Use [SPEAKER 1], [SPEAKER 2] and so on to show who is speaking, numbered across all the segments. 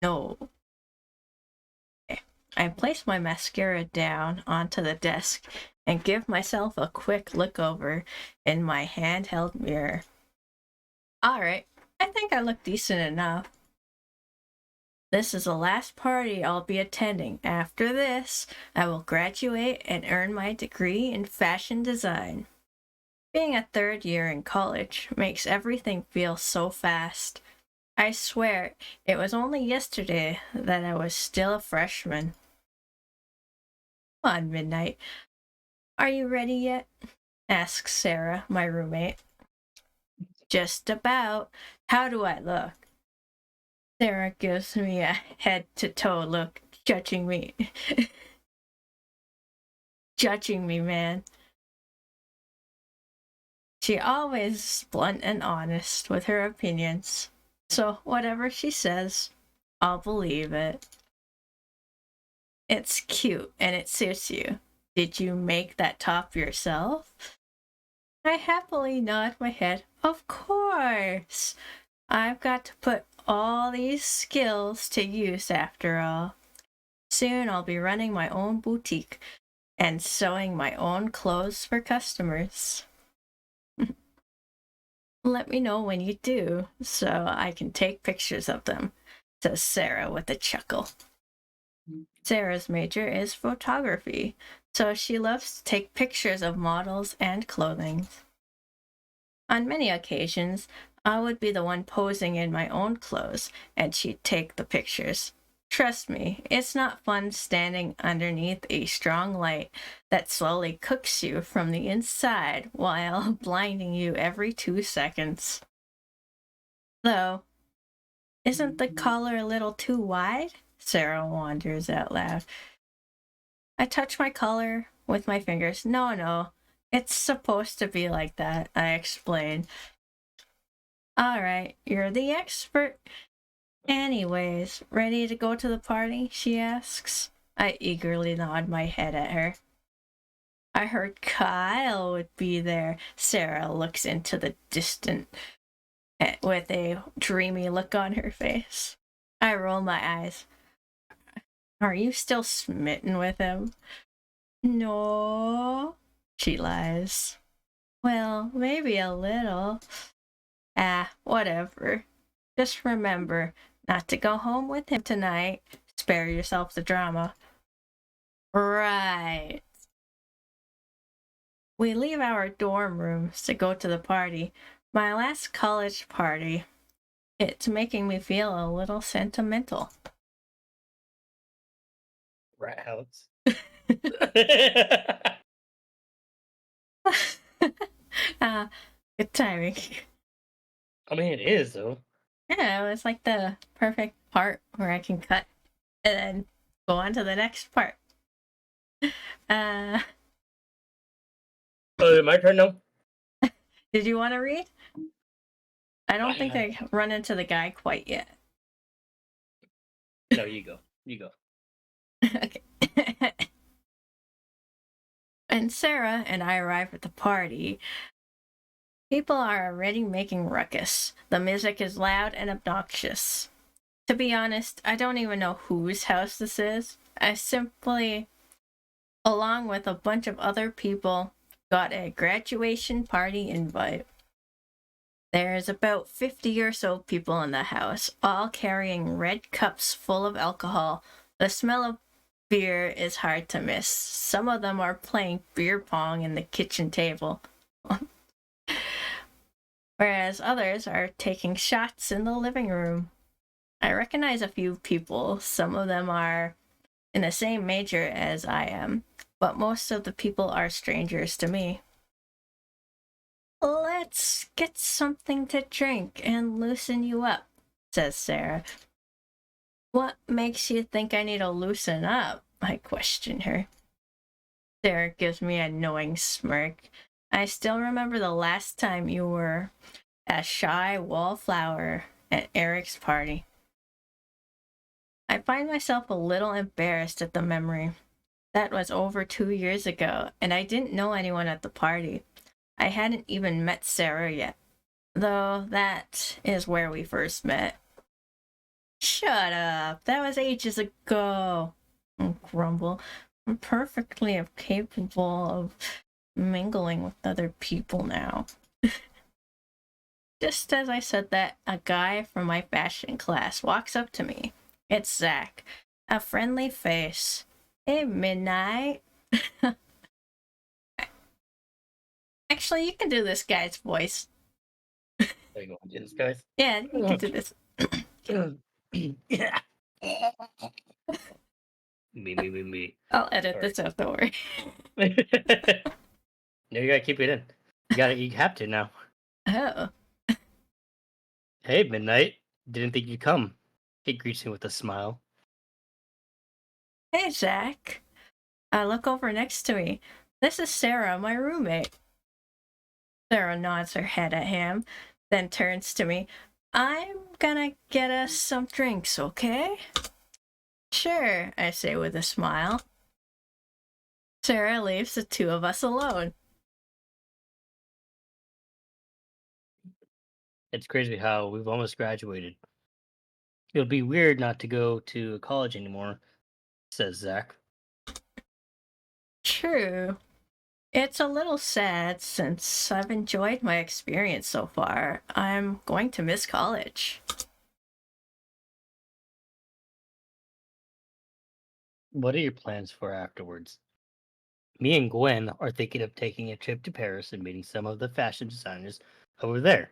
[SPEAKER 1] No. Okay. I place my mascara down onto the desk and give myself a quick look over in my handheld mirror. Alright, I think I look decent enough. This is the last party I'll be attending. After this, I will graduate and earn my degree in fashion design. Being a third year in college makes everything feel so fast. I swear, it was only yesterday that I was still a freshman. On midnight. Are you ready yet? Asks Sarah, my roommate. Just about. How do I look? Sarah gives me a head-to-toe look, judging me. Judging me, man. She always blunt and honest with her opinions. So whatever she says, I'll believe it. It's cute and it suits you. Did you make that top yourself? I happily nod my head. Of course! I've got to put all these skills to use after all. Soon I'll be running my own boutique and sewing my own clothes for customers. Let me know when you do, so I can take pictures of them, says Sarah with a chuckle. Sarah's major is photography, so she loves to take pictures of models and clothing. On many occasions, I would be the one posing in my own clothes, and she'd take the pictures. Trust me, it's not fun standing underneath a strong light that slowly cooks you from the inside while blinding you every 2 seconds. Though, isn't the collar a little too wide? Sarah wonders out loud. I touch my collar with my fingers. No, it's supposed to be like that, I explain. Alright, you're the expert. Anyways, ready to go to the party? She asks. I eagerly nod my head at her. I heard Kyle would be there. Sarah looks into the distant with a dreamy look on her face. I roll my eyes. Are you still smitten with him? No, she lies. Well, maybe a little. Whatever. Just remember not to go home with him tonight. Spare yourself the drama. Right. We leave our dorm rooms to go to the party. My last college party. It's making me feel a little sentimental.
[SPEAKER 2] Rat house.
[SPEAKER 1] Good timing.
[SPEAKER 2] I mean, it is, though.
[SPEAKER 1] Yeah, it's like the perfect part where I can cut and then go on to the next part.
[SPEAKER 2] Oh, is it my turn now?
[SPEAKER 1] Did you want to read? I don't think I run into the guy quite yet.
[SPEAKER 2] No, you go. You go.
[SPEAKER 1] Okay. And Sarah and I arrive at the party. People are already making ruckus. The music is loud and obnoxious. To be honest, I don't even know whose house this is. I simply, along with a bunch of other people, got a graduation party invite. There's about 50 or so people in the house, all carrying red cups full of alcohol. The smell of beer is hard to miss. Some of them are playing beer pong in the kitchen table, whereas others are taking shots in the living room. I recognize a few people. Some of them are in the same major as I am, but most of the people are strangers to me. Let's get something to drink and loosen you up, says Sarah. What makes you think I need to loosen up? I question her. Sarah gives me a knowing smirk. I still remember the last time you were a shy wallflower at Eric's party. I find myself a little embarrassed at the memory. That was over 2 years ago, and I didn't know anyone at the party. I hadn't even met Sarah yet, though that is where we first met. Shut up. That was ages ago. Grumble. I'm perfectly capable of mingling with other people now. Just as I said that, a guy from my fashion class walks up to me. It's Zach. A friendly face. Hey, Midnight. Actually, you can do this guy's voice.
[SPEAKER 2] Are you going to do this, guys?
[SPEAKER 1] Yeah, you can do this.
[SPEAKER 2] Yeah. Me.
[SPEAKER 1] I'll edit
[SPEAKER 2] Sorry.
[SPEAKER 1] this out, don't worry.
[SPEAKER 2] No, you gotta keep it in. You have to now.
[SPEAKER 1] Oh.
[SPEAKER 2] Hey, Midnight. Didn't think you'd come. He greets me with a smile.
[SPEAKER 1] Hey, Zach. I look over next to me. This is Sarah, my roommate. Sarah nods her head at him, then turns to me. I'm gonna get us some drinks, okay? Sure, I say with a smile. Sarah leaves the two of us alone.
[SPEAKER 2] It's crazy how we've almost graduated. It'll be weird not to go to college anymore, says Zach.
[SPEAKER 1] True. It's a little sad since I've enjoyed my experience so far. I'm going to miss college.
[SPEAKER 2] What are your plans for afterwards? Me and Gwen are thinking of taking a trip to Paris and meeting some of the fashion designers over there.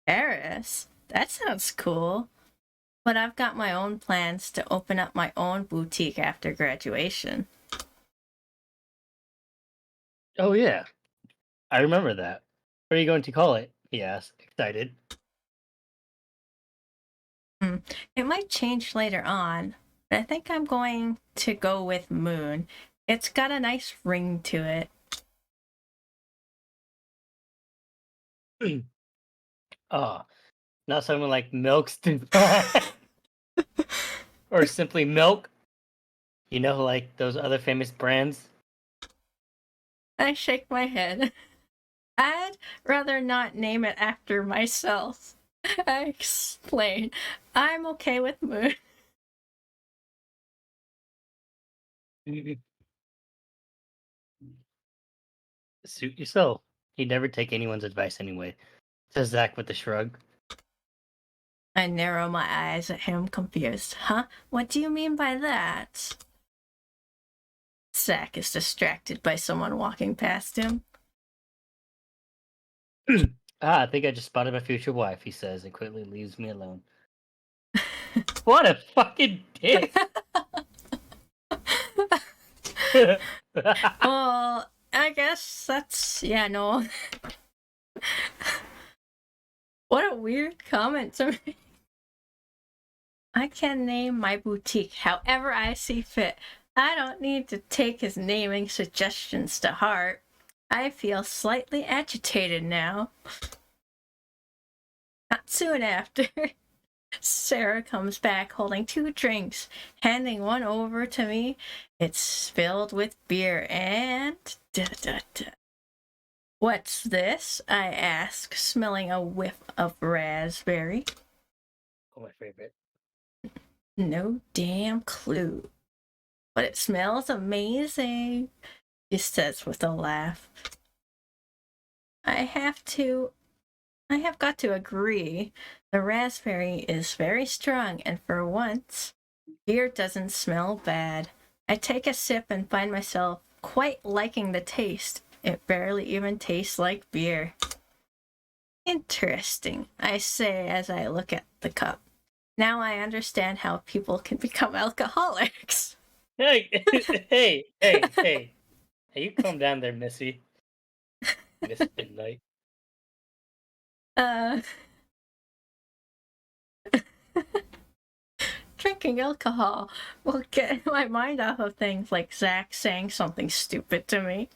[SPEAKER 1] Paris? That sounds cool. But I've got my own plans to open up my own boutique after graduation.
[SPEAKER 2] Oh, yeah. I remember that. What are you going to call it? He asked, excited.
[SPEAKER 1] It might change later on, but I think I'm going to go with Moon. It's got a nice ring to it.
[SPEAKER 2] Oh, not something like Milk's or simply Milk. You know, like those other famous brands.
[SPEAKER 1] I shake my head. I'd rather not name it after myself. I explain. I'm okay with Moon.
[SPEAKER 2] Suit yourself. He'd never take anyone's advice anyway, says Zach with a shrug.
[SPEAKER 1] I narrow my eyes at him, confused. Huh? What do you mean by that? Zach is distracted by someone walking past him.
[SPEAKER 2] I think I just spotted my future wife, he says, and quickly leaves me alone. What a fucking dick!
[SPEAKER 1] Well, I guess that's. Yeah, no. What a weird comment to make. I can name my boutique however I see fit. I don't need to take his naming suggestions to heart. I feel slightly agitated now. Not soon after, Sarah comes back holding two drinks, handing one over to me. It's filled with beer and. What's this? I ask, smelling a whiff of raspberry.
[SPEAKER 2] Oh, my favorite.
[SPEAKER 1] No damn clue. But it smells amazing, he says with a laugh. I have got to agree. The raspberry is very strong, and for once, beer doesn't smell bad. I take a sip and find myself quite liking the taste. It barely even tastes like beer. Interesting, I say as I look at the cup. Now I understand how people can become alcoholics.
[SPEAKER 2] Hey, hey, you calm down there, Missy. Miss Midnight.
[SPEAKER 1] Uh, Drinking alcohol will get my mind off of things like Zach saying something stupid to me.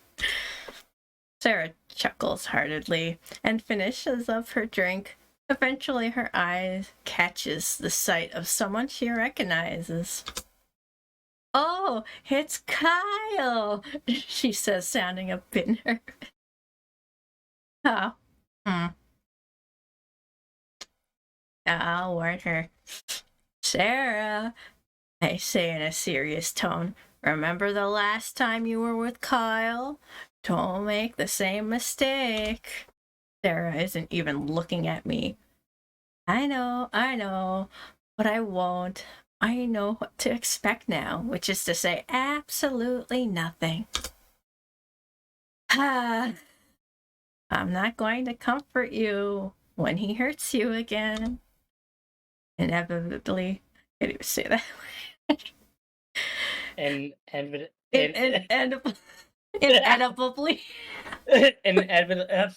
[SPEAKER 1] Sarah chuckles heartedly and finishes up her drink. Eventually, her eye catches the sight of someone she recognizes. Oh, it's Kyle, she says, sounding a bit nervous. Oh. I'll warn her. Sarah, I say in a serious tone, remember the last time you were with Kyle? Don't make the same mistake. Sarah isn't even looking at me. I know, but I won't. I know what to expect now, which is to say absolutely nothing. Ah, I'm not going to comfort you when he hurts you again. Inevitably, I can't even say that.
[SPEAKER 2] And
[SPEAKER 1] Inevitably.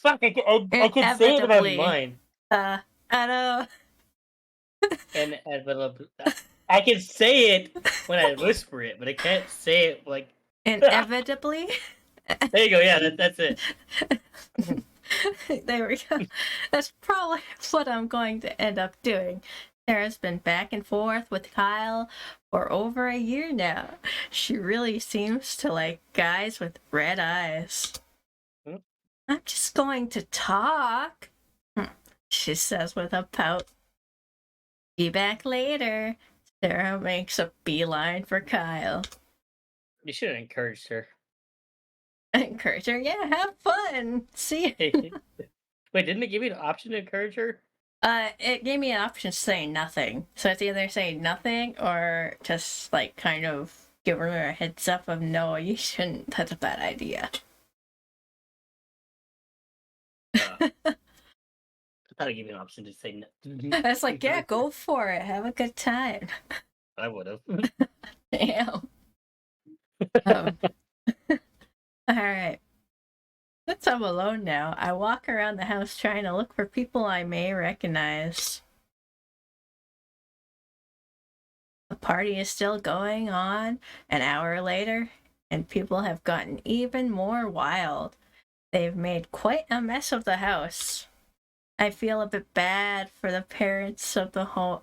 [SPEAKER 2] fuck, I could say it, but I have
[SPEAKER 1] Inevitably.
[SPEAKER 2] mine.
[SPEAKER 1] I know.
[SPEAKER 2] Inevitably, I can say it when I whisper it, but I can't say it like.
[SPEAKER 1] Inevitably.
[SPEAKER 2] There you go. Yeah, that's it.
[SPEAKER 1] There we go. That's probably what I'm going to end up doing. Sarah's been back and forth with Kyle for over a year now. She really seems to like guys with red eyes. I'm just going to talk, she says with a pout. Be back later. Sarah makes a beeline for Kyle.
[SPEAKER 2] You should have encouraged her.
[SPEAKER 1] Encourage her, yeah, have fun. See
[SPEAKER 2] Wait, didn't it give you the option to encourage her?
[SPEAKER 1] It gave me an option to say nothing. So it's either say nothing or just like kind of give her a heads up of no, you shouldn't. That's a bad idea.
[SPEAKER 2] I thought it gave you an option to say no.
[SPEAKER 1] It's like, yeah, go for it. Have a good time.
[SPEAKER 2] I would have.
[SPEAKER 1] Damn. All right. Since I'm alone now, I walk around the house trying to look for people I may recognize. The party is still going on an hour later, and people have gotten even more wild. They've made quite a mess of the house. I feel a bit bad for the parents of the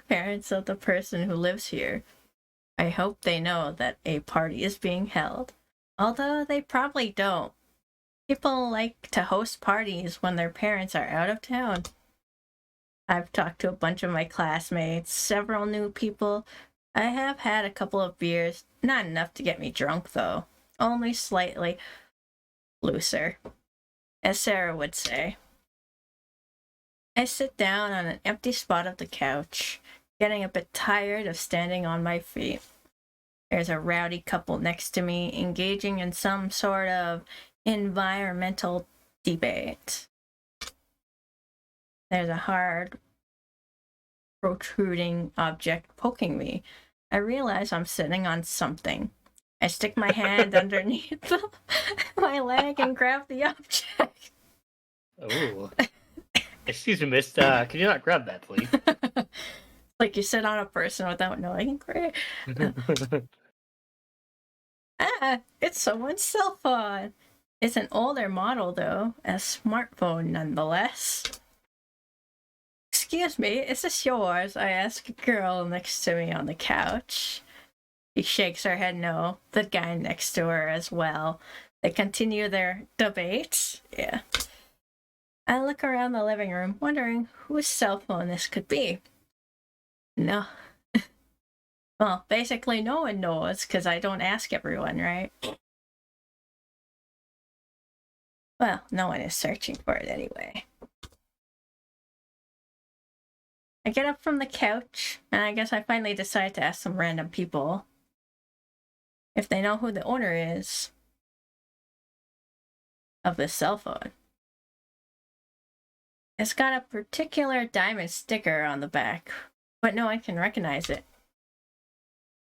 [SPEAKER 1] parents of the person who lives here. I hope they know that a party is being held, although they probably don't. People like to host parties when their parents are out of town. I've talked to a bunch of my classmates, several new people. I have had a couple of beers, not enough to get me drunk though, only slightly looser, as Sarah would say. I sit down on an empty spot of the couch, getting a bit tired of standing on my feet. There's a rowdy couple next to me engaging in some sort of environmental debate. There's a hard, protruding object poking me. I realize I'm sitting on something. I stick my hand underneath my leg and grab the object.
[SPEAKER 2] Oh. Excuse me, miss. Could you not grab that, please?
[SPEAKER 1] Like you sit on a person without knowing. Great. It's someone's cell phone. It's an older model, though, a smartphone nonetheless. Excuse me, is this yours? I ask a girl next to me on the couch. She shakes her head no. The guy next to her as well. They continue their debate. Yeah. I look around the living room, wondering whose cell phone this could be. No. Well, basically no one knows, because I don't ask everyone, right? Well, no one is searching for it anyway. I get up from the couch, and I guess I finally decide to ask some random people if they know who the owner is of this cell phone. It's got a particular diamond sticker on the back, but no one can recognize it.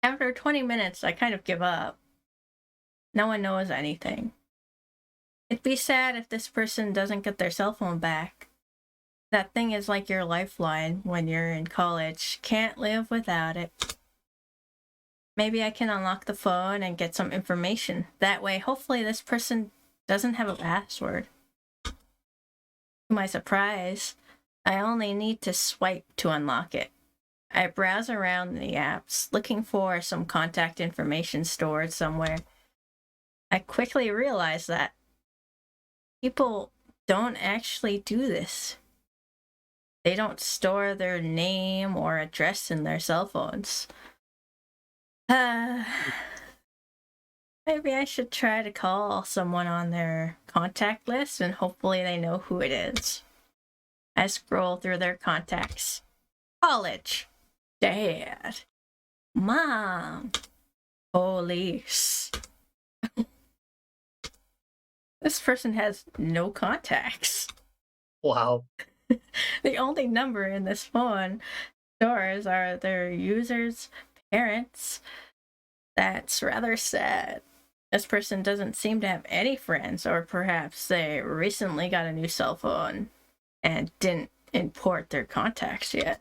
[SPEAKER 1] After 20 minutes, I kind of give up. No one knows anything. It'd be sad if this person doesn't get their cell phone back. That thing is like your lifeline when you're in college. Can't live without it. Maybe I can unlock the phone and get some information. That way, hopefully this person doesn't have a password. To my surprise, I only need to swipe to unlock it. I browse around the apps, looking for some contact information stored somewhere. I quickly realize that people don't actually do this. they don't store their name or address in their cell phones. Maybe I should try to call someone on their contact list and hopefully they know who it is. I scroll through their contacts. College. Dad. Mom. Police. This person has no contacts.
[SPEAKER 2] Wow.
[SPEAKER 1] The only number in this phone stores are their users' parents. That's rather sad. This person doesn't seem to have any friends, or perhaps they recently got a new cell phone and didn't import their contacts yet.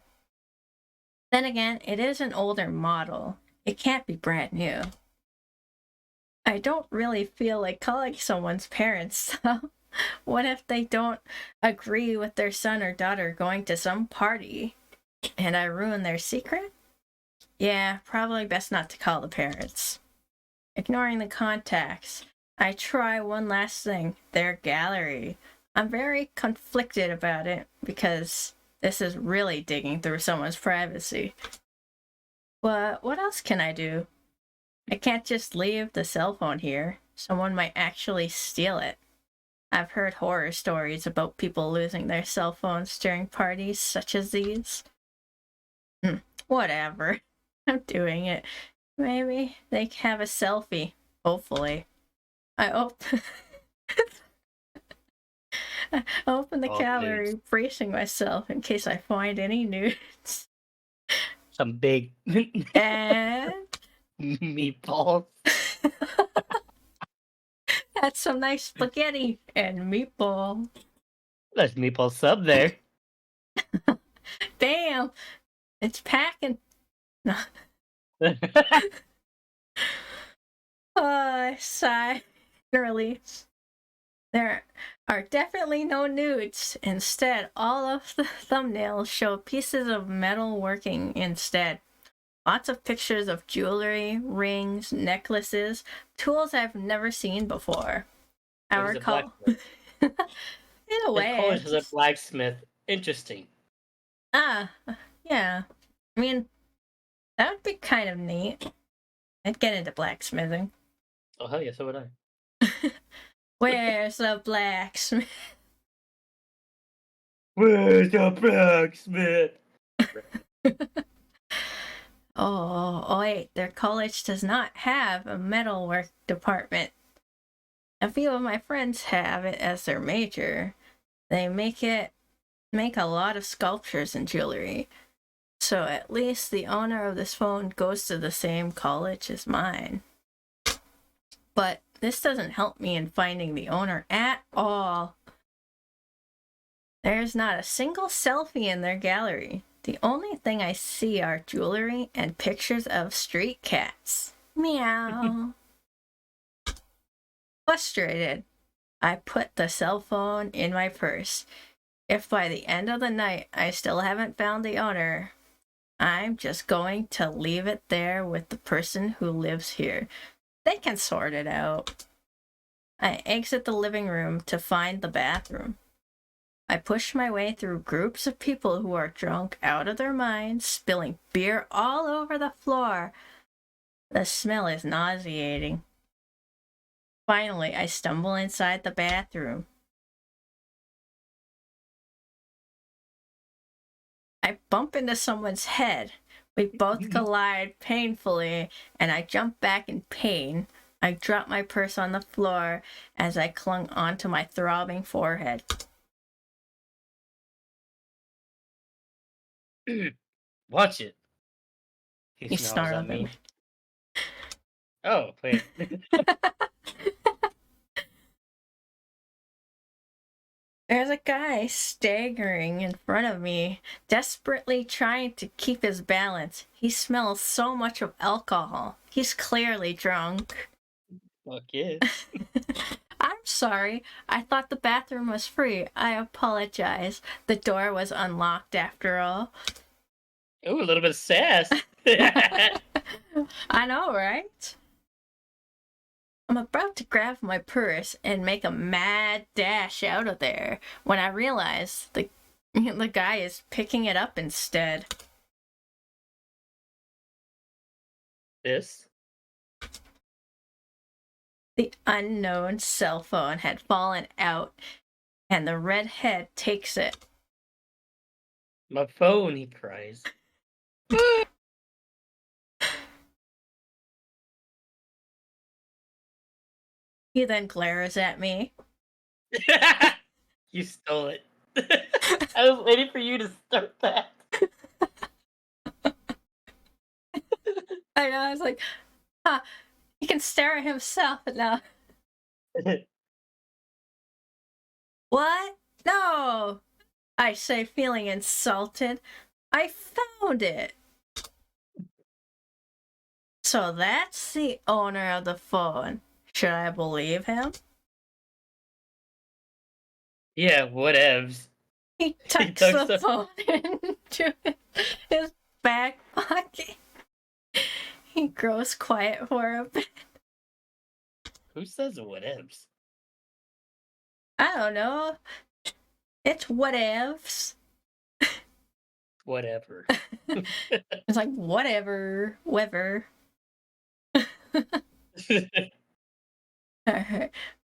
[SPEAKER 1] Then again, it is an older model. It can't be brand new. I don't really feel like calling someone's parents, though. What if they don't agree with their son or daughter going to some party and I ruin their secret? Yeah, probably best not to call the parents. Ignoring the contacts, I try one last thing, their gallery. I'm very conflicted about it because this is really digging through someone's privacy. But what else can I do? I can't just leave the cell phone here. Someone might actually steal it. I've heard horror stories about people losing their cell phones during parties such as these. Whatever. I'm doing it. Maybe they have a selfie. Hopefully. I open the gallery, bracing myself in case I find any nudes.
[SPEAKER 2] Some big
[SPEAKER 1] And
[SPEAKER 2] meatballs.
[SPEAKER 1] that's some nice spaghetti and meatball.
[SPEAKER 2] There's meatball sub there.
[SPEAKER 1] Damn! It's packing. No. I sigh and release. There are definitely no nudes. Instead, all of the thumbnails show pieces of metal working instead. Lots of pictures of jewelry, rings, necklaces, tools I've never seen before. I recall. In a way.
[SPEAKER 2] College is a blacksmith. Interesting.
[SPEAKER 1] Yeah. I mean, that would be kind of neat. I'd get into blacksmithing.
[SPEAKER 2] Oh, hell yeah, so would I.
[SPEAKER 1] Where's the blacksmith?
[SPEAKER 2] Where's the blacksmith?
[SPEAKER 1] Oh, wait, their college does not have a metalwork department. A few of my friends have it as their major. They make a lot of sculptures and jewelry. So at least the owner of this phone goes to the same college as mine. But this doesn't help me in finding the owner at all. There's not a single selfie in their gallery. The only thing I see are jewelry and pictures of street cats. Meow. Frustrated, I put the cell phone in my purse. If by the end of the night I still haven't found the owner, I'm just going to leave it there with the person who lives here. They can sort it out. I exit the living room to find the bathroom. I push my way through groups of people who are drunk out of their minds, spilling beer all over the floor. The smell is nauseating. Finally, I stumble inside the bathroom. I bump into someone's head. We both collide painfully, and I jump back in pain. I drop my purse on the floor as I clung onto my throbbing forehead.
[SPEAKER 2] Watch it.
[SPEAKER 1] He snarled at me.
[SPEAKER 2] Oh, wait.
[SPEAKER 1] There's a guy staggering in front of me, desperately trying to keep his balance. He smells so much of alcohol. He's clearly drunk.
[SPEAKER 2] Fuck yeah.
[SPEAKER 1] I'm sorry. I thought the bathroom was free. I apologize. The door was unlocked after all.
[SPEAKER 2] Ooh, a little bit of sass.
[SPEAKER 1] I know, right? I'm about to grab my purse and make a mad dash out of there when I realize the The guy is picking it up instead.
[SPEAKER 2] This?
[SPEAKER 1] The unknown cell phone had fallen out, and the redhead takes it.
[SPEAKER 2] My phone, he cries.
[SPEAKER 1] He then glares at me.
[SPEAKER 2] You stole it. I was waiting for you to start that.
[SPEAKER 1] I know, I was like, huh, he can stare at himself now. What? No! I say, feeling insulted. I found it. So that's the owner of the phone. Should I believe him?
[SPEAKER 2] Yeah, whatevs.
[SPEAKER 1] He tucks the phone into his back pocket. He grows quiet for a bit.
[SPEAKER 2] Who says whatevs?
[SPEAKER 1] I don't know. It's whatevs.
[SPEAKER 2] Whatever.
[SPEAKER 1] It's like, whatever. Alright.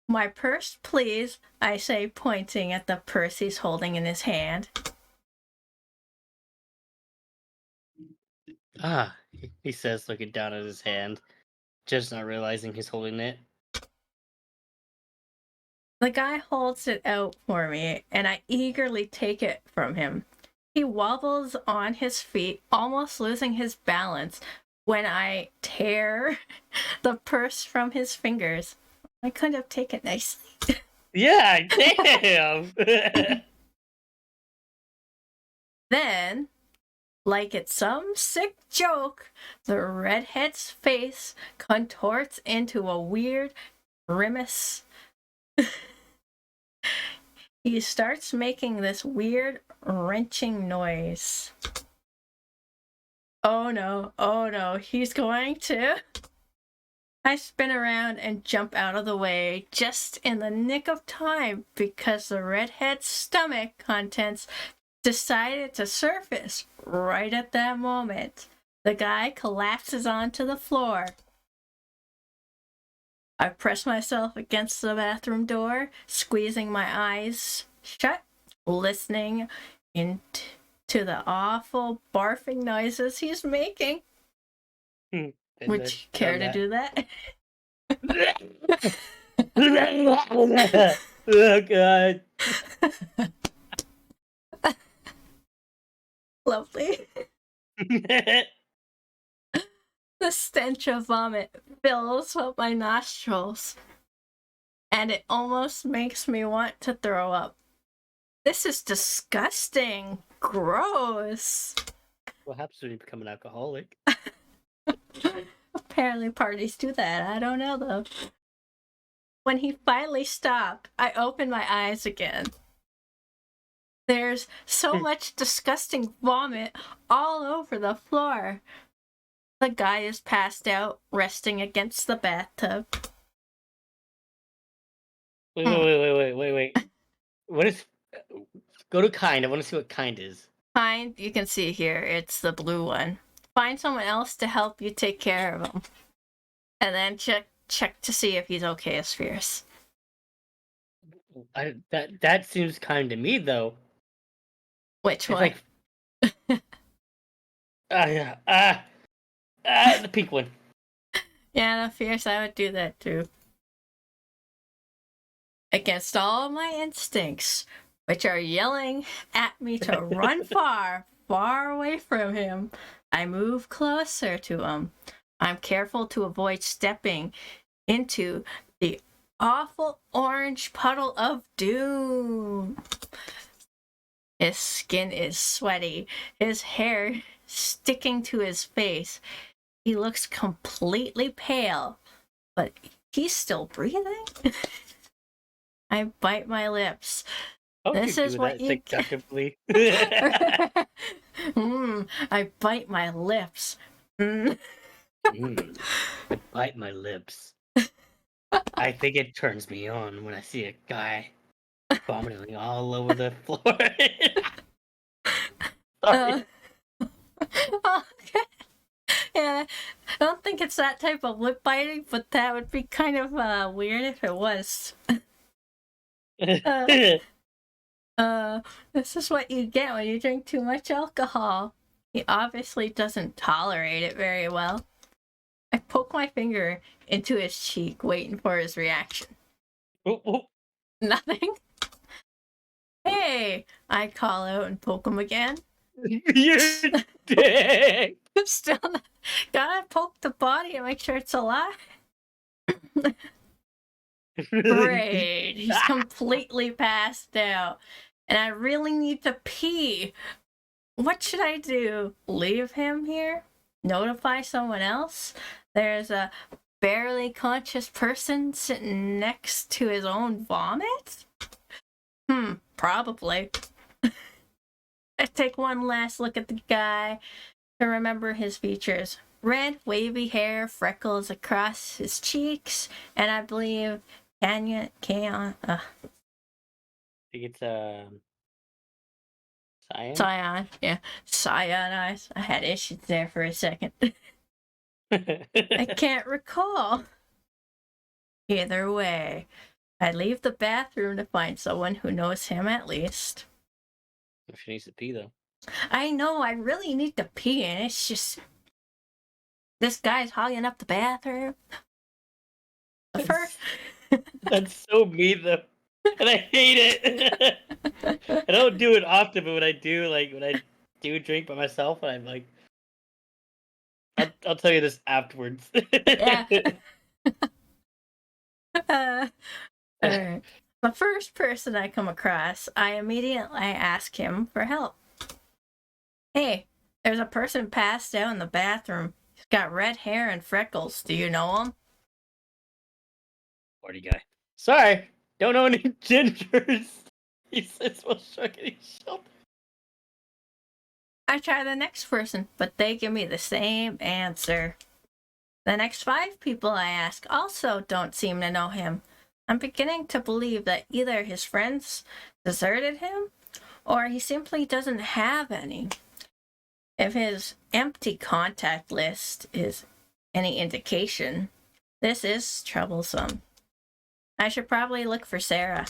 [SPEAKER 1] My purse, please, I say, pointing at the purse he's holding in his hand.
[SPEAKER 2] He says, looking down at his hand, just not realizing he's holding it.
[SPEAKER 1] The guy holds it out for me, and I eagerly take it from him. He wobbles on his feet, almost losing his balance, when I tear the purse from his fingers. I couldn't have taken it nicely.
[SPEAKER 2] Yeah, damn!
[SPEAKER 1] Then, like it's some sick joke, the redhead's face contorts into a weird grimace. He starts making this weird wrenching noise. Oh no, he's going to. I spin around and jump out of the way just in the nick of time because the redhead's stomach contents decided to surface right at that moment. The guy collapses onto the floor. I press myself against the bathroom door, squeezing my eyes shut, listening into the awful barfing noises he's making. Would you care to do that?
[SPEAKER 2] Oh, God.
[SPEAKER 1] Lovely. The stench of vomit fills up my nostrils, and it almost makes me want to throw up. This is disgusting. Gross.
[SPEAKER 2] What happens when you become an alcoholic?
[SPEAKER 1] Apparently parties do that. I don't know, though. When he finally stopped, I opened my eyes again. There's so much disgusting vomit all over the floor. The guy is passed out, resting against the bathtub.
[SPEAKER 2] Wait. What is... Go to kind. I want to see what kind is.
[SPEAKER 1] Kind, you can see here, it's the blue one. Find someone else to help you take care of him. And then check to see if he's okay as Fierce.
[SPEAKER 2] That seems kind to me, though.
[SPEAKER 1] Which one?
[SPEAKER 2] Like... the pink one.
[SPEAKER 1] Yeah, the Fierce, I would do that too. Against all my instincts, which are yelling at me to run far away from him, I move closer to him. I'm careful to avoid stepping into the awful orange puddle of doom. His skin is sweaty, his hair sticking to his face. He looks completely pale, but he's still breathing. I bite my lips. This is what you
[SPEAKER 2] seductively.
[SPEAKER 1] I bite my lips.
[SPEAKER 2] I bite my lips. I think it turns me on when I see a guy vomiting all over the floor. Sorry.
[SPEAKER 1] Okay. Yeah, I don't think it's that type of lip biting, but that would be kind of weird if it was. Uh, this is what you get when you drink too much alcohol. He obviously doesn't tolerate it very well. I poke my finger into his cheek, waiting for his reaction. Nothing. Hey, I call out and poke him again.
[SPEAKER 2] You dick.
[SPEAKER 1] Still not, gotta poke the body and make sure it's alive. Great. He's completely passed out. And I really need to pee. What should I do? Leave him here? Notify someone else? There's a barely conscious person sitting next to his own vomit? Probably. I take one last look at the guy to remember his features. Red, wavy hair, freckles across his cheeks, and I believe
[SPEAKER 2] I think it's
[SPEAKER 1] cyan. Yeah, cyan eyes. I had issues there for a second. I can't recall. Either way, I leave the bathroom to find someone who knows him at least.
[SPEAKER 2] She needs to pee though.
[SPEAKER 1] I know, I really need to pee, and it's just this guy's hogging up the bathroom.
[SPEAKER 2] That's so mean though, and I hate it. I don't do it often, but when I do drink by myself, and I'm like, I'll tell you this afterwards.
[SPEAKER 1] Yeah. Alright. The first person I come across, I immediately ask him for help. Hey, there's a person passed out in the bathroom. He's got red hair and freckles. Do you know him?
[SPEAKER 2] Party guy. Sorry, don't know any gingers. He says while shrugging his shoulders.
[SPEAKER 1] I try the next person, but they give me the same answer. The next 5 people I ask also don't seem to know him. I'm beginning to believe that either his friends deserted him, or he simply doesn't have any. If his empty contact list is any indication, this is troublesome. I should probably look for Sarah.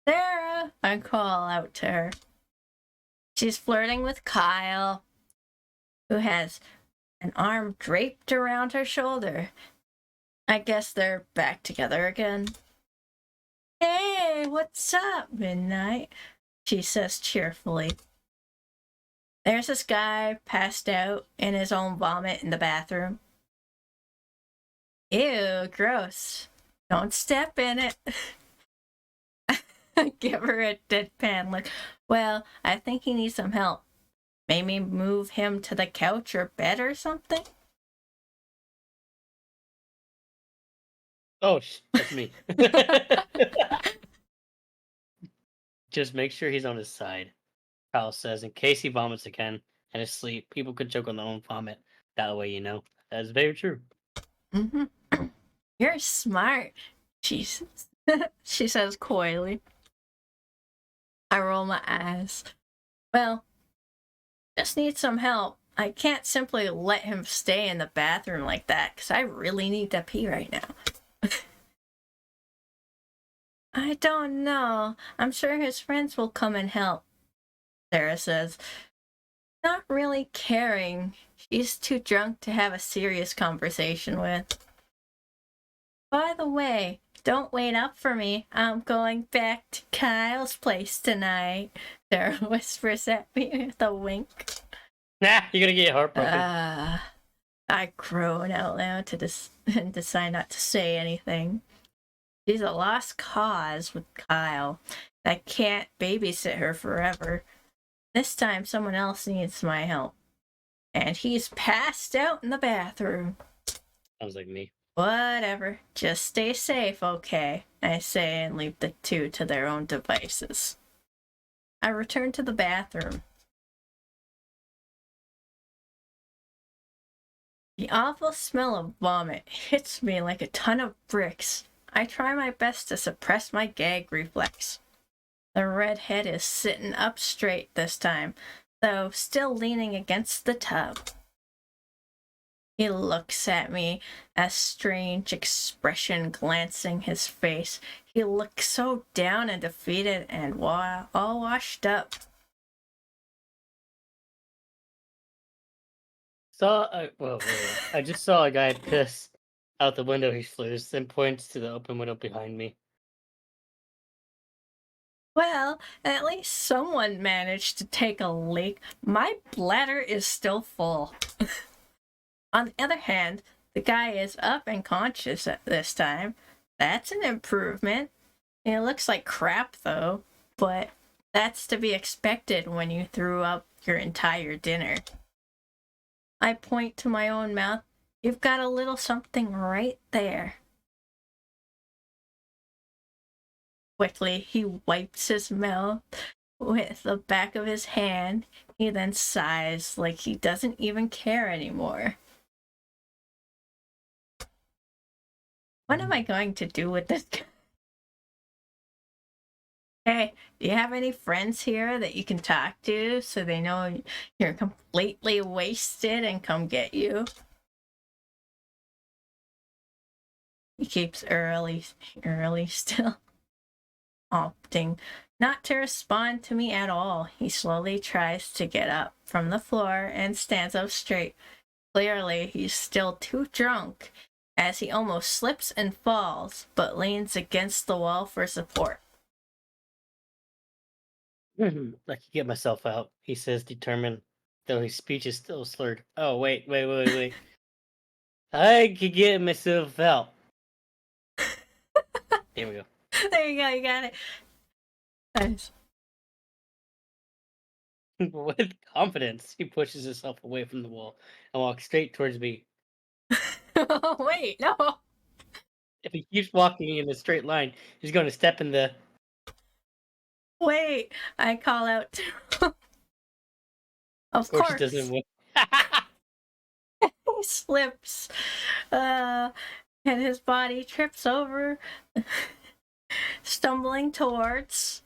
[SPEAKER 1] Sarah! I call out to her. She's flirting with Kyle, who has an arm draped around her shoulder. I guess they're back together again. Hey, what's up, Midnight? She says cheerfully. There's this guy passed out in his own vomit in the bathroom. Ew, gross. Don't step in it. Give her a deadpan look. Well, I think he needs some help. Maybe move him to the couch or bed or something?
[SPEAKER 2] Oh, that's me. Just make sure he's on his side. Kyle says, in case he vomits again and is asleep, people could choke on their own vomit. That way, you know. That is very true.
[SPEAKER 1] Mm-hmm. You're smart, she says coyly. I roll my eyes. Well, just need some help. I can't simply let him stay in the bathroom like that, because I really need to pee right now. I don't know. I'm sure his friends will come and help, Sarah says. Not really caring. She's too drunk to have a serious conversation with. By the way, don't wait up for me. I'm going back to Kyle's place tonight, Sarah whispers at me with a wink.
[SPEAKER 2] Nah, you're gonna get heartbroken.
[SPEAKER 1] I groan out loud and decide not to say anything. She's a lost cause with Kyle. I can't babysit her forever. This time someone else needs my help. And he's passed out in the bathroom.
[SPEAKER 2] Sounds like me.
[SPEAKER 1] Whatever. Just stay safe, okay? I say and leave the 2 to their own devices. I return to the bathroom. The awful smell of vomit hits me like a ton of bricks. I try my best to suppress my gag reflex. The redhead is sitting up straight this time. though still leaning against the tub. He looks at me, a strange expression glancing his face. He looks so down and defeated and all washed up.
[SPEAKER 2] Whoa. I just saw a guy piss out the window, he slurs, then points to the open window behind me.
[SPEAKER 1] Well, at least someone managed to take a leak. My bladder is still full. On the other hand, the guy is up and conscious at this time. That's an improvement. It looks like crap, though, but that's to be expected when you threw up your entire dinner. I point to my own mouth. You've got a little something right there. Quickly, he wipes his mouth with the back of his hand. He then sighs like he doesn't even care anymore. What am I going to do with this guy? Hey, do you have any friends here that you can talk to so they know you're completely wasted and come get you? He keeps early still, opting not to respond to me at all. He slowly tries to get up from the floor and stands up straight. Clearly, he's still too drunk, as he almost slips and falls, but leans against the wall for support.
[SPEAKER 2] I can get myself out, he says, determined, though his speech is still slurred. Oh, wait. I can get myself out. There we go.
[SPEAKER 1] There you go, you got it. Nice.
[SPEAKER 2] With confidence, he pushes himself away from the wall and walks straight towards me.
[SPEAKER 1] Oh, wait, no.
[SPEAKER 2] If he keeps walking in a straight line, he's going to step in the...
[SPEAKER 1] Wait, I call out too. Of course.
[SPEAKER 2] He doesn't win.
[SPEAKER 1] He slips, and his body trips over, stumbling towards.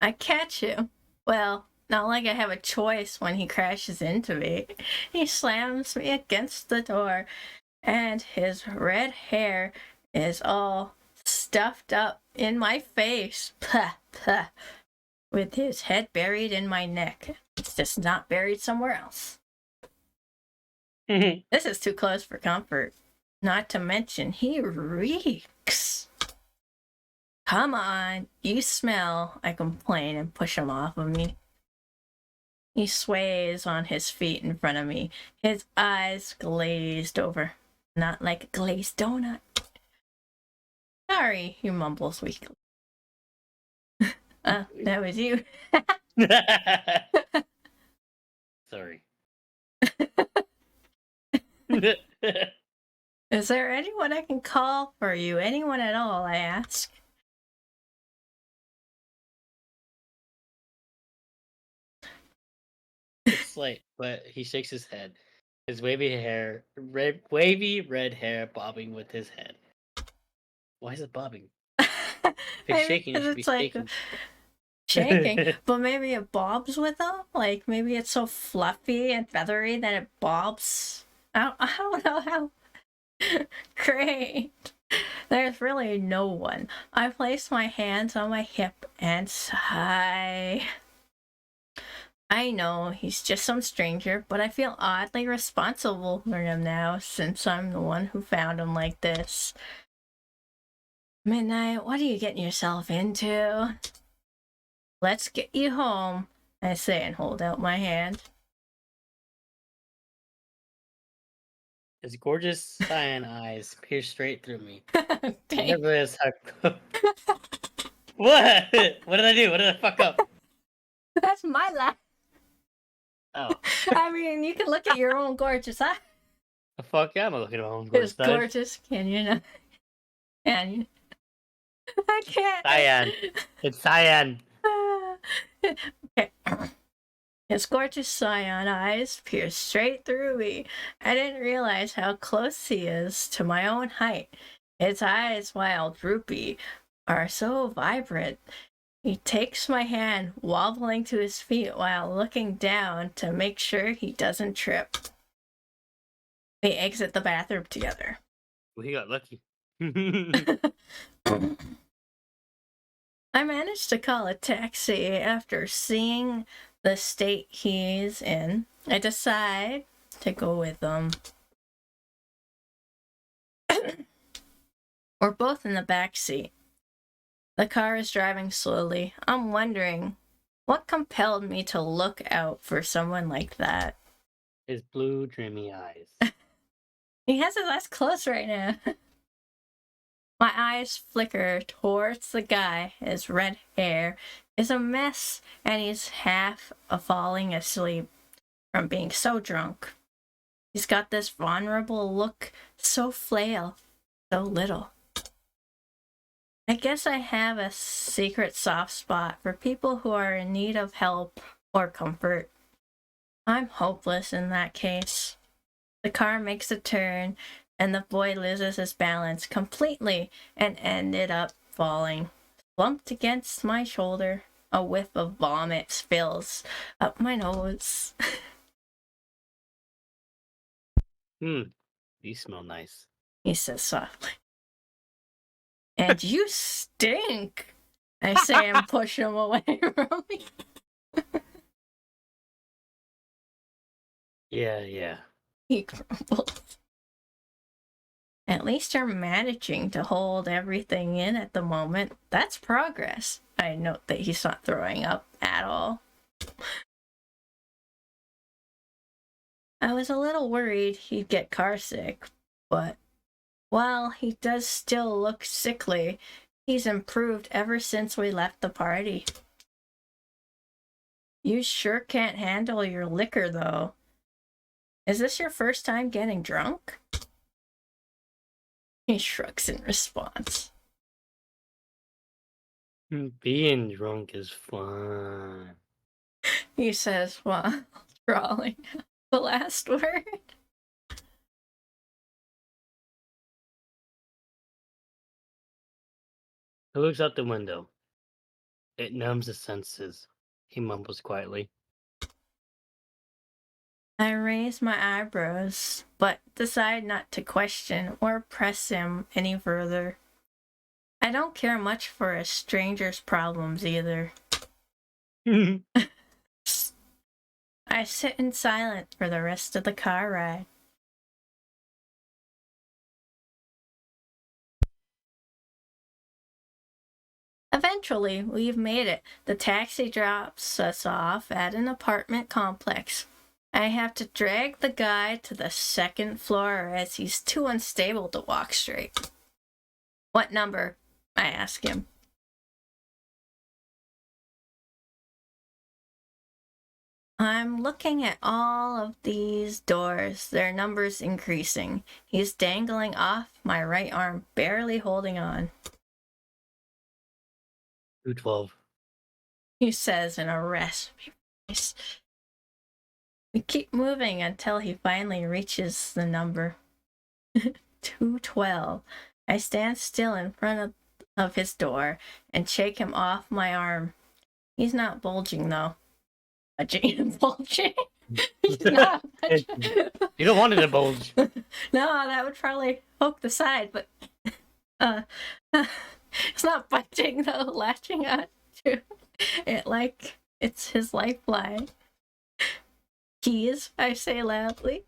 [SPEAKER 1] I catch him. Well, not like I have a choice when he crashes into me. He slams me against the door, and his red hair is all stuffed up in my face. Pah, pah. With his head buried in my neck. It's just not buried somewhere else. This is too close for comfort. Not to mention, he reeks. Come on, you smell, I complain and push him off of me. He sways on his feet in front of me, his eyes glazed over. Not like a glazed donut. Sorry, he mumbles weakly. That was you.
[SPEAKER 2] Sorry.
[SPEAKER 1] Is there anyone I can call for you? Anyone at all, I ask.
[SPEAKER 2] It's late, but he shakes his head. His wavy red hair bobbing with his head. Why is it bobbing? If it's shaking, it should be
[SPEAKER 1] like shaking, but maybe it bobs with them. Like maybe it's so fluffy and feathery that it bobs. I don't know how. Great. There's really no one. I place my hands on my hip and sigh. I know he's just some stranger, but I feel oddly responsible for him now since I'm the one who found him like this. Midnight, what are you getting yourself into? Let's get you home, I say and hold out my hand.
[SPEAKER 2] His gorgeous cyan eyes pierce straight through me.
[SPEAKER 1] Okay.
[SPEAKER 2] Never is how... What? What did I do? What did I fuck up?
[SPEAKER 1] That's my laugh.
[SPEAKER 2] Oh.
[SPEAKER 1] I mean, you can look at your own gorgeous eye.
[SPEAKER 2] The fuck yeah, I'm looking at my own gorgeous
[SPEAKER 1] It's gorgeous, can you know? Can you? I can't.
[SPEAKER 2] Cyan. It's cyan.
[SPEAKER 1] Okay. His gorgeous cyan eyes pierce straight through me. I didn't realize how close he is to my own height. His eyes, while droopy, are so vibrant. He takes my hand, wobbling to his feet while looking down to make sure he doesn't trip. We exit the bathroom together.
[SPEAKER 2] Well, he got lucky.
[SPEAKER 1] I managed to call a taxi after seeing the state he's in. I decide to go with him. We're both in the back seat. The car is driving slowly. I'm wondering what compelled me to look out for someone like that.
[SPEAKER 2] His blue, dreamy eyes.
[SPEAKER 1] He has his eyes closed right now. My eyes flicker towards the guy. His red hair is a mess, and he's half falling asleep from being so drunk. He's got this vulnerable look, so frail, so little. I guess I have a secret soft spot for people who are in need of help or comfort. I'm hopeless in that case. The car makes a turn, and the boy loses his balance completely and ended up falling. Slumped against my shoulder, a whiff of vomit spills up my nose.
[SPEAKER 2] You smell nice.
[SPEAKER 1] He says softly. And you stink, I say and push him away from me.
[SPEAKER 2] Yeah.
[SPEAKER 1] He grumbles. At least you're managing to hold everything in at the moment. That's progress. I note that he's not throwing up at all. I was a little worried he'd get carsick, but while he does still look sickly, he's improved ever since we left the party. You sure can't handle your liquor, though. Is this your first time getting drunk? He shrugs in response.
[SPEAKER 2] Being drunk is fun.
[SPEAKER 1] He says while drawling the last word.
[SPEAKER 2] He looks out the window. It numbs his senses. He mumbles quietly.
[SPEAKER 1] I raise my eyebrows, but decide not to question or press him any further. I don't care much for a stranger's problems either. I sit in silence for the rest of the car ride. Eventually, we've made it. The taxi drops us off at an apartment complex. I have to drag the guy to the second floor as he's too unstable to walk straight. What number? I ask him. I'm looking at all of these doors, their numbers increasing. He's dangling off my right arm, barely holding on.
[SPEAKER 2] 212.
[SPEAKER 1] He says in a raspy voice. We keep moving until he finally reaches the number. 212. I stand still in front of his door and shake him off my arm. He's not bulging, though. Bulging? He's not.
[SPEAKER 2] You don't want it to bulge.
[SPEAKER 1] No, that would probably poke the side, but it's not budging, though, latching on to it like it's his lifeline. Keys, I say loudly.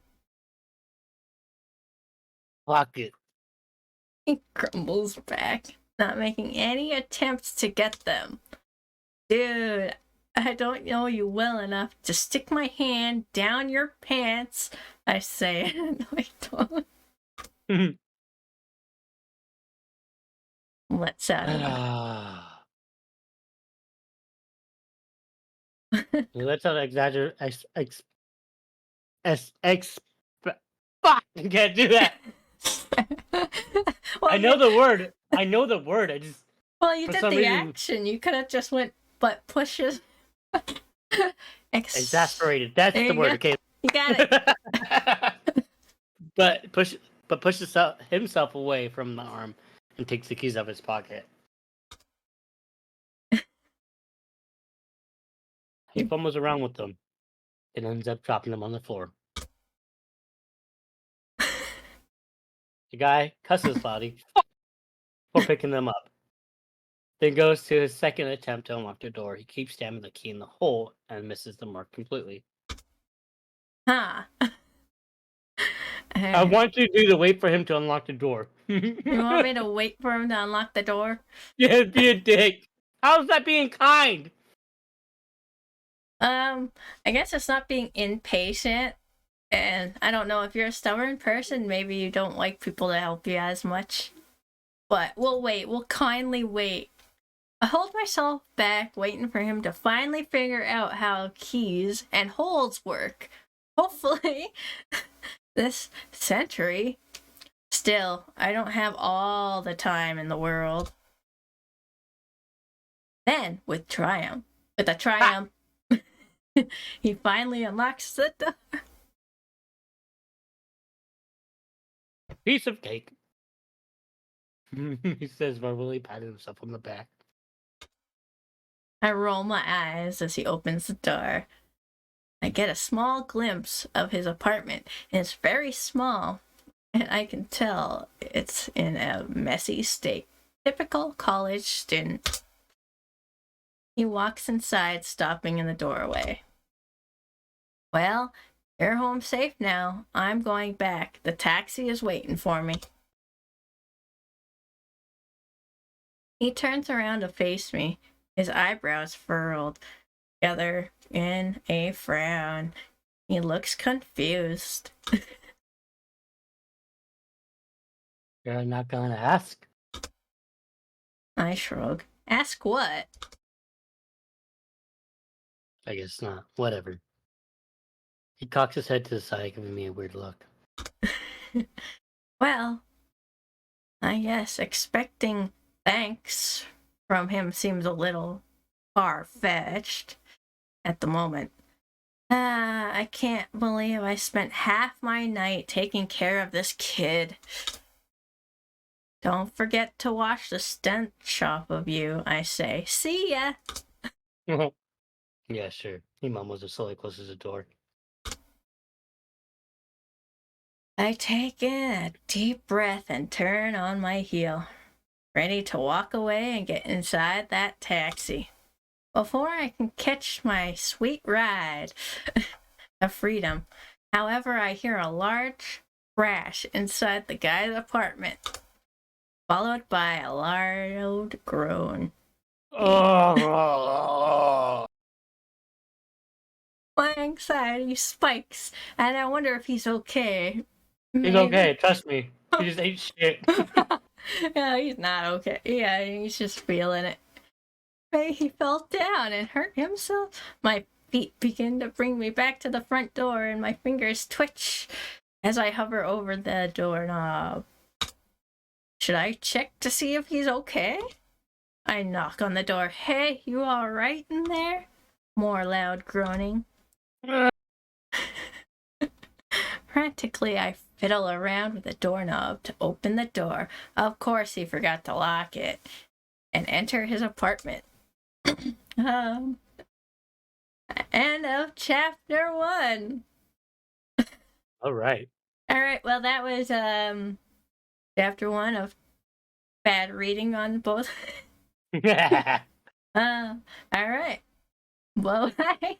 [SPEAKER 2] Lock it.
[SPEAKER 1] He crumbles back, not making any attempts to get them. Dude, I don't know you well enough to stick my hand down your pants, I say in a tone. Let's out.
[SPEAKER 2] He lets out exaggerate. Fuck! You can't do that.
[SPEAKER 1] Well,
[SPEAKER 2] I know the word. I know the word. I just.
[SPEAKER 1] Well, you did the action. You could have just went, but pushes.
[SPEAKER 2] Exasperated. That's the word. Okay.
[SPEAKER 1] You got it.
[SPEAKER 2] but pushes himself away from the arm and takes the keys out of his pocket. He fumbles around with them and ends up dropping them on the floor. The guy cusses loudly for picking them up. Then goes to his second attempt to unlock the door. He keeps stabbing the key in the hole and misses the mark completely.
[SPEAKER 1] Huh.
[SPEAKER 2] I want you to do the wait for him to unlock the door.
[SPEAKER 1] You want me to wait for him to unlock the door?
[SPEAKER 2] Yeah, be a dick. How's that being kind?
[SPEAKER 1] I guess it's not being impatient. And I don't know, if you're a stubborn person, maybe you don't like people to help you as much. But we'll wait. We'll kindly wait. I hold myself back, waiting for him to finally figure out how keys and holes work. Hopefully, this century. Still, I don't have all the time in the world. Then, with a triumph, he finally unlocks the door.
[SPEAKER 2] Piece of cake. He says verbally, patting himself on the back.
[SPEAKER 1] I roll my eyes as he opens the door. I get a small glimpse of his apartment, and it's very small, and I can tell it's in a messy state. Typical college student. He walks inside, stopping in the doorway. Well, you're home safe now. I'm going back. The taxi is waiting for me. He turns around to face me, his eyebrows furrowed together in a frown. He looks confused.
[SPEAKER 2] You're not gonna ask?
[SPEAKER 1] I shrug. Ask what?
[SPEAKER 2] I guess not. Whatever. He cocks his head to the side, giving me a weird look.
[SPEAKER 1] Well, I guess expecting thanks from him seems a little far-fetched at the moment. I can't believe I spent half my night taking care of this kid. Don't forget to wash the stench off of you, I say. See ya!
[SPEAKER 2] Yeah, sure. He mumbles and slowly closes the door.
[SPEAKER 1] I take in a deep breath and turn on my heel, ready to walk away and get inside that taxi. Before I can catch my sweet ride of freedom, however, I hear a large crash inside the guy's apartment, followed by a loud groan.
[SPEAKER 2] Oh.
[SPEAKER 1] My anxiety spikes, and I wonder if he's okay.
[SPEAKER 2] He's okay, trust me. He just ate shit.
[SPEAKER 1] Yeah, he's not okay. Yeah, he's just feeling it. He fell down and hurt himself. My feet begin to bring me back to the front door, and my fingers twitch as I hover over the doorknob. Should I check to see if he's okay? I knock on the door. Hey, you all right in there? More loud groaning. Frantically, I fiddle around with the doorknob to open the door. Of course, he forgot to lock it. And enter his apartment. End of chapter 1.
[SPEAKER 2] All right.
[SPEAKER 1] Well, that was chapter 1 of bad reading on both. All right. Well, bye.